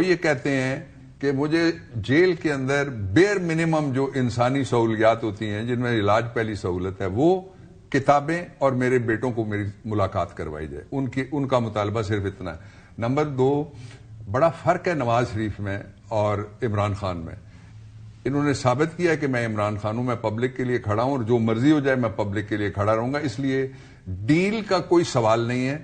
یہ کہتے ہیں کہ مجھے جیل کے اندر بیئر منیمم جو انسانی سہولیات ہوتی ہیں جن میں علاج پہلی سہولت ہے وہ کتابیں اور میرے بیٹوں کو میری ملاقات کروائی جائے. ان کا مطالبہ صرف اتنا ہے. نمبر 2 بڑا فرق ہے نواز شریف میں اور عمران خان میں. انہوں نے ثابت کیا کہ میں عمران خان ہوں, میں پبلک کے لیے کھڑا ہوں اور جو مرضی ہو جائے میں پبلک کے لیے کھڑا رہوں گا. اس لیے ڈیل کا کوئی سوال نہیں ہے.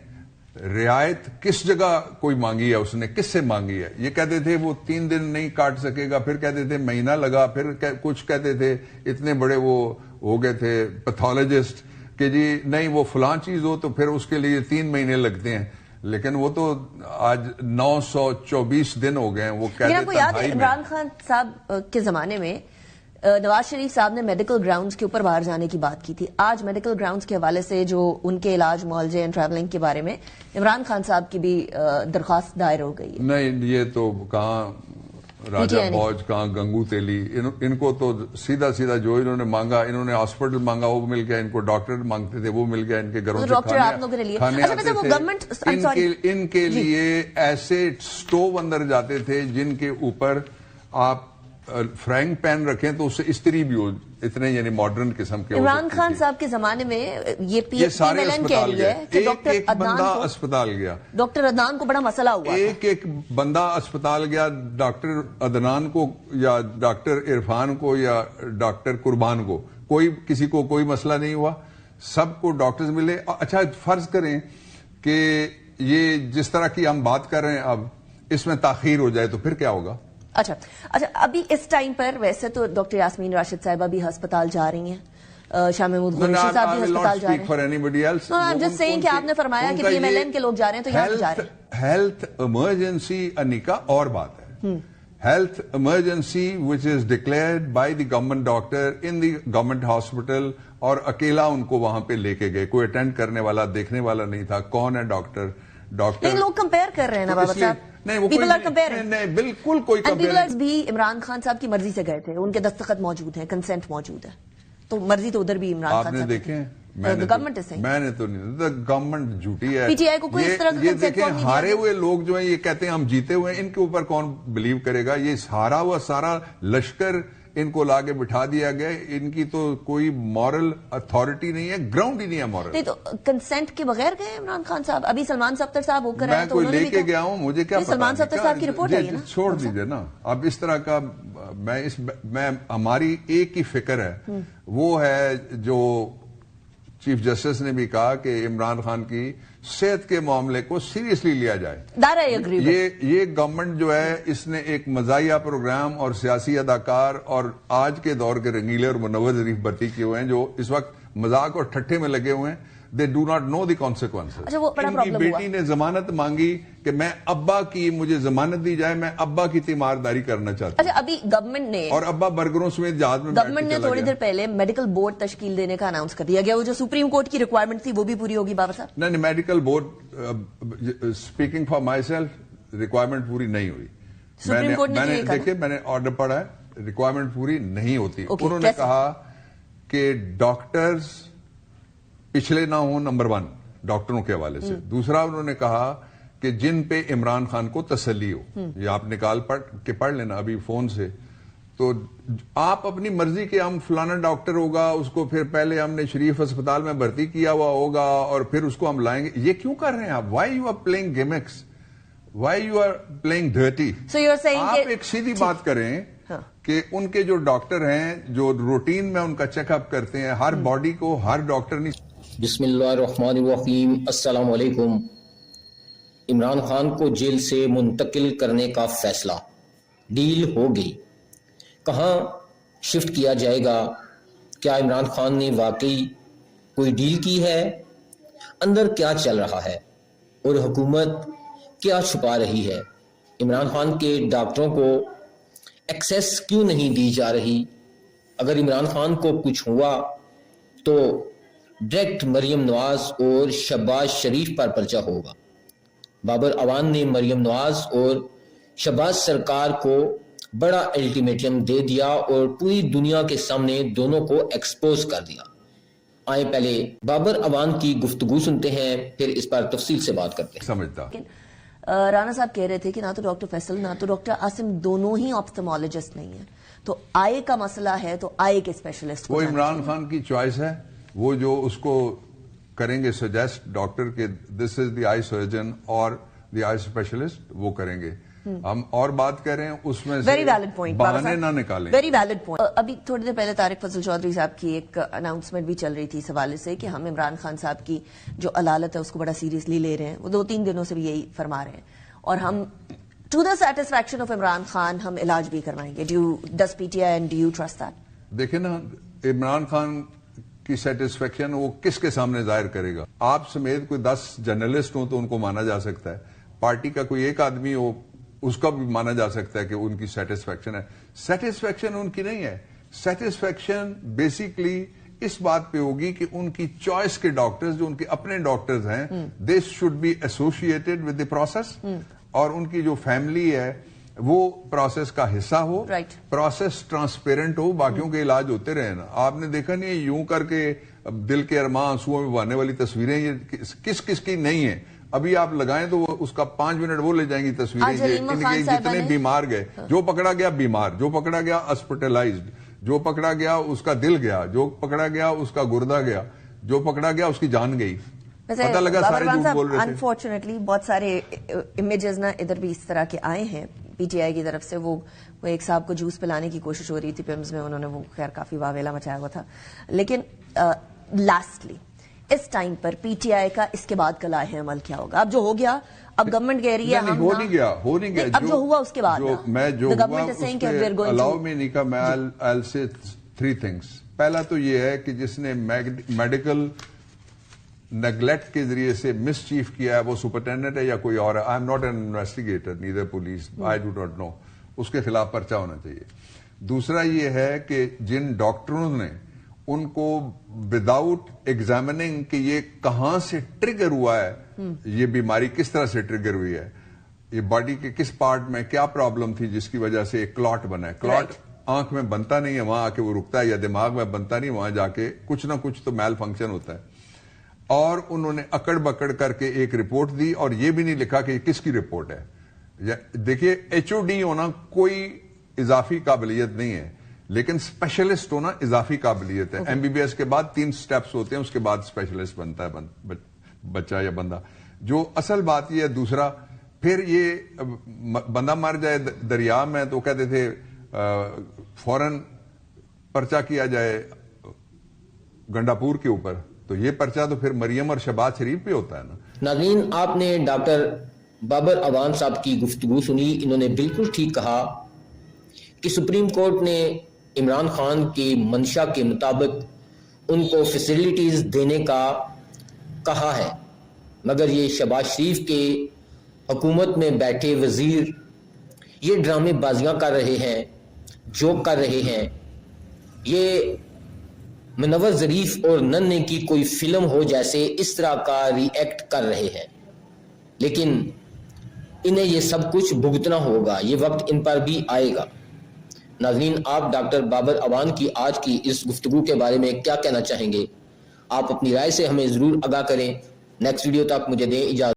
رعایت کس جگہ کوئی مانگی ہے, اس نے کس سے مانگی ہے. یہ کہتے تھے وہ 3 دن نہیں کاٹ سکے گا, پھر کہتے تھے مہینہ لگا, پھر کچھ کہتے تھے اتنے بڑے وہ ہو گئے تھے پیتھولوجسٹ کہ جی نہیں وہ فلاں چیز ہو تو پھر اس کے لیے 3 مہینے لگتے ہیں. لیکن وہ تو آج 924 دن ہو گئے ہیں. وہ کہتے ہیں یاد ہے عمران خان صاحب کے زمانے میں نواز شریف صاحب نے میڈیکل گراؤنڈز کے اوپر باہر جانے کی بات کی تھی. آج میڈیکل گراؤنڈز کے حوالے سے جو ان کے علاج معالجے اینڈ ٹریولنگ کے بارے میں عمران خان صاحب کی بھی درخواست دائر ہو گئی ہے. نہیں یہ تو کہاں راجہ بوج کہاں گنگو تیلی, ان کو تو سیدھا سیدھا جو انہوں نے مانگا, انہوں نے ہاسپٹل مانگا وہ مل گیا, ان کو ڈاکٹر مانگتے تھے وہ مل گیا, ان کے گھروں سے کھانے آتے تھے. ان کے لیے ایسے سٹوو اندر جاتے تھے جن کے اوپر آپ فرینک پین رکھیں تو اس سے استری بھی ہو, اتنے یعنی ماڈرن قسم کے. عمران خان صاحب کے زمانے میں یہ سارے اسپتال گئے, ایک بندہ اسپتال گیا, ڈاکٹر عدنان کو بڑا مسئلہ ہوا, ایک بندہ اسپتال گیا, ڈاکٹر عدنان کو یا ڈاکٹر عرفان کو یا ڈاکٹر قربان کو, کسی کو کوئی مسئلہ نہیں ہوا, سب کو ڈاکٹرز ملے. اچھا فرض کریں کہ یہ جس طرح کی ہم بات کر رہے ہیں اب اس میں تاخیر ہو جائے تو پھر کیا ہوگا؟ اچھا ابھی اس ٹائم پر ویسے تو ڈاکٹر یاسمین راشد صاحبہ بھی ہسپتال جا رہی ہیں, شاہ محمود قریشی صاحب بھی ہسپتال جا رہے ہیں. جس سے کہ آپ نے فرمایا کہ پی ایم ایل این کے لوگ جا رہے ہیں تو یہاں جا رہے ہیں. ہیلتھ ایمرجنسی انیکا اور بات ہے. Health emergency which is declared by the government doctor in the government hospital, اور اکیلا ان کو وہاں پہ لے کے گئے, کوئی اٹینڈ کرنے والا دیکھنے والا نہیں تھا. کون ہے ڈاکٹر؟ لوگ کمپیئر کر رہے ہیں نا بابا صاحب, نہیں بالکل کوئی کمپیئر بھی عمران خان صاحب کی مرضی سے گئے تھے, ان کے دستخط موجود ہیں, کنسنٹ موجود ہے, تو مرضی تو ادھر بھی عمران خان صاحب. آپ نے دیکھیں گورنمنٹ میں نے تو نہیں, گورنمنٹ جھوٹی ہے. پی ٹی آئی کو کوئی اس طرح یہ دیکھیں ہارے ہوئے لوگ جو ہیں یہ کہتے ہیں ہم جیتے ہوئے ہیں, ان کے اوپر کون بلیو کرے گا؟ یہ ہارا ہوا سارا لشکر ان کو لا کے بٹھا دیا گیا, ان کی تو کوئی مورل اتھارٹی نہیں ہے, گراؤنڈ ہی نہیں ہے مورل. نہیں تو کنسنٹ کے بغیر گئے عمران خان صاحب؟ ابھی سلمان صفدر صاحب ہو کر آئے تو میں کوئی لے کے گیا ہوں, مجھے کیا پتا. سلمان صفدر صاحب کی رپورٹ ہے نا, چھوڑ دیجئے نا. اب اس طرح کا میں ہماری ایک ہی فکر ہے, وہ ہے جو چیف جسٹس نے بھی کہا کہ عمران خان کی صحت کے معاملے کو سیریسلی لیا جائے. یہ گورنمنٹ جو ہے اس نے ایک مزاحیہ پروگرام اور سیاسی اداکار اور آج کے دور کے رنگیلے اور منور ظریف بھرتی کیے ہوئے ہیں جو اس وقت مذاق اور ٹھٹھے میں لگے ہوئے ہیں. They do not know the consequences. ان کی بیٹی نے ضمانت مانگی کہ میں ابا کی مجھے ضمانت دی جائے, میں ابا کی تیمارداری کرنا چاہتا ہوں. اچھا ابھی گورنمنٹ نے, اور ابا برگروں سمیت جہاز میں گورنمنٹ نے تھوڑی دیر پہلے میڈیکل بورڈ تشکیل دینے کا اناؤنس کر دیا گیا. وہ جو سپریم کورٹ کی ریکوائرمنٹ تھی وہ بھی پوری ہوگی بابا صاحب؟ نہیں medical board, speaking for my self, requirement پوری نہیں ہوئی. میں نے آرڈر پڑھا ہے, ریکوائرمنٹ پوری نہیں ہوتی. انہوں نے کہا کہ ڈاکٹرز پچھلے نہ ہوں, نمبر 1 ڈاکٹروں کے حوالے سے. دوسرا انہوں نے کہا کہ جن پہ عمران خان کو تسلی ہو, یہ آپ نکال کے پڑھ لینا ابھی فون سے, تو آپ اپنی مرضی کے ہم فلانا ڈاکٹر ہوگا اس کو پھر پہلے ہم نے شریف اسپتال میں بھرتی کیا ہوا ہوگا اور پھر اس کو ہم لائیں گے. یہ کیوں کر رہے ہیں آپ؟ Why you are playing games, why you are playing dirty. آپ ایک سیدھی بات کریں کہ ان کے جو ڈاکٹر ہیں جو روٹین میں ان کا چیک اپ کرتے ہیں, ہر باڈی کو ہر ڈاکٹر نہیں. بسم اللہ الرحمن الرحیم. السلام علیکم. عمران خان کو جیل سے منتقل کرنے کا فیصلہ, ڈیل ہو گئی. کہاں شفٹ کیا جائے گا؟ کیا عمران خان نے واقعی کوئی ڈیل کی ہے؟ اندر کیا چل رہا ہے اور حکومت کیا چھپا رہی ہے؟ عمران خان کے ڈاکٹروں کو ایکسیس کیوں نہیں دی جا رہی؟ اگر عمران خان کو کچھ ہوا تو ڈائریکٹ مریم نواز اور شہباز شریف پر پرچہ ہوگا. بابر اعوان نے مریم نواز اور شہباز سرکار کو بڑا الٹیمیٹم دے دیا اور پوری دنیا کے سامنے دونوں کو ایکسپوز کر دیا. آئیں پہلے بابر اعوان کی گفتگو سنتے ہیں, پھر اس پر تفصیل سے بات کرتے ہیں. سمجھتا رانا صاحب کہہ رہے تھے کہ نہ تو ڈاکٹر فیصل نہ تو ڈاکٹر عاصم دونوں ہی آپتھالمولوجسٹ نہیں ہیں, تو آئے کا مسئلہ ہے تو آئے کے اسپیشلسٹ وہ عمران خان کی چوائس ہے, وہ جو اس کو کریں گے سجیسٹ ڈاکٹر کے دس از دی آئی سرجن اور دی آئی اسپیشلسٹ, وہ کریں گے. ہم اور بات کر رہے ہیں اس میں ویری ویلڈ پوائنٹ, بہانے نہ نکالیں. Very valid point. ابھی تھوڑی دیر پہلے طارق فضل چودھری صاحب کی ایک اناؤنسمنٹ بھی چل رہی تھی اس حوالے سے کہ ہم عمران خان صاحب کی جو علالت ہے اس کو بڑا سیریسلی لے رہے ہیں. وہ 2-3 دنوں سے بھی یہی فرما رہے ہیں, اور ہم to the satisfaction of Imran Khan ہم علاج بھی کروائیں گے. Does P T I and do you trust that? دیکھیں نا, عمران خان کی سیٹسفیکشن وہ کس کے سامنے ظاہر کرے گا؟ آپ سمیت کوئی 10 جرنلسٹ ہوں تو ان کو مانا جا سکتا ہے, پارٹی کا کوئی ایک آدمی ہو اس کا بھی مانا جا سکتا ہے کہ ان کی سیٹسفیکشن ہے. سیٹسفیکشن ان کی نہیں ہے, سیٹسفیکشن بیسیکلی اس بات پہ ہوگی کہ ان کی چوائس کے ڈاکٹرز جو ان کے اپنے ڈاکٹرز ہیں they should be associated with the process, اور ان کی جو فیملی ہے وہ پروسیس کا حصہ ہو, پروسیس ٹرانسپیرنٹ ہو, باقیوں کے علاج ہوتے رہے نا. آپ نے دیکھا نہیں یوں کر کے دل کے ارماں آنسوؤں میں بہانے والی تصویریں یہ کس کس کی نہیں ہیں. ابھی آپ لگائیں تو اس کا 5 منٹ وہ لے جائیں گی تصویریں, جتنے بیمار گئے, جو پکڑا گیا بیمار, جو پکڑا گیا ہاسپٹلائزڈ, جو پکڑا گیا اس کا دل گیا, جو پکڑا گیا اس کا گردہ گیا, جو پکڑا گیا اس کی جان گئی. پتہ لگا سارے جھوٹ بول رہے تھے. انفارچونیٹلی بہت سارے امیجز نا ادھر بھی اس طرح کے آئے ہیں پی ٹی آئی کی طرف سے. وہ ایک صاحب کو جوس پلانے کی کوشش ہو رہی تھی پیمز میں, انہوں نے وہ خیر کافی واویلا مچایا ہوا تھا. لیکن لاسٹلی اس ٹائم پر پی ٹی آئی کا اس کے بعد کا لاہ عمل کیا ہوگا؟ اب جو ہو گیا, اب گورنمنٹ کہہ رہی ہے ہو نہیں گیا, اب جو ہوا اس کے بعد میں جو الاؤ میں نہیں کہا, میں I'll say 3 things. پہلا تو یہ ہے کہ جس نے میڈیکل نیگلیکٹ کے ذریعے سے مس چیف کیا ہے وہ سپرنٹینڈنٹ ہے یا کوئی اور ہے. I am not an investigator, neither police, I do not know. اس کے خلاف پرچہ ہونا چاہیے. دوسرا یہ ہے کہ جن ڈاکٹروں نے ان کو وداؤٹ ایگزامننگ کہ یہ کہاں سے ٹریگر ہوا ہے, یہ بیماری کس طرح سے ٹریگر ہوئی ہے, یہ باڈی کے کس پارٹ میں کیا پرابلم تھی جس کی وجہ سے ایک کلاٹ بنا ہے. کلاٹ آنکھ میں بنتا نہیں ہے, وہاں آ کے وہ رکتا ہے, یا دماغ میں بنتا نہیں, وہاں جا کے کچھ نہ کچھ تو میل فنکشن ہوتا ہے. اور انہوں نے اکڑ بکڑ کر کے ایک رپورٹ دی, اور یہ بھی نہیں لکھا کہ یہ کس کی رپورٹ ہے. دیکھیے HOD ہونا کوئی اضافی قابلیت نہیں ہے, لیکن اسپیشلسٹ ہونا اضافی قابلیت ہے. MBBS کے بعد 3 سٹیپس ہوتے ہیں, اس کے بعد اسپیشلسٹ بنتا ہے بچہ یا بندہ. جو اصل بات یہ ہے. دوسرا پھر یہ بندہ مر جائے دریا میں تو کہتے تھے فوراً پرچہ کیا جائے گنڈاپور کے اوپر, تو یہ پرچہ تو پھر مریم اور شہباز شریف پہ ہوتا ہے نا. ناظرین, آپ نے ڈاکٹر بابر اعوان صاحب کی گفتگو سنی. انہوں نے بالکل ٹھیک کہا کہ سپریم کورٹ نے عمران خان کی منشا کے مطابق ان کو فیسلٹیز دینے کا کہا ہے, مگر یہ شہباز شریف کے حکومت میں بیٹھے وزیر یہ ڈرامے بازیاں کر رہے ہیں, جوک کر رہے ہیں. یہ منور ظریف اور ننھے کی کوئی فلم ہو جیسے اس طرح کا ری ایکٹ کر رہے ہیں, لیکن انہیں یہ سب کچھ بھگتنا ہوگا, یہ وقت ان پر بھی آئے گا. ناظرین, آپ ڈاکٹر بابر اعوان کی آج کی اس گفتگو کے بارے میں کیا کہنا چاہیں گے؟ آپ اپنی رائے سے ہمیں ضرور آگاہ کریں. نیکسٹ ویڈیو تک مجھے دیں اجازت.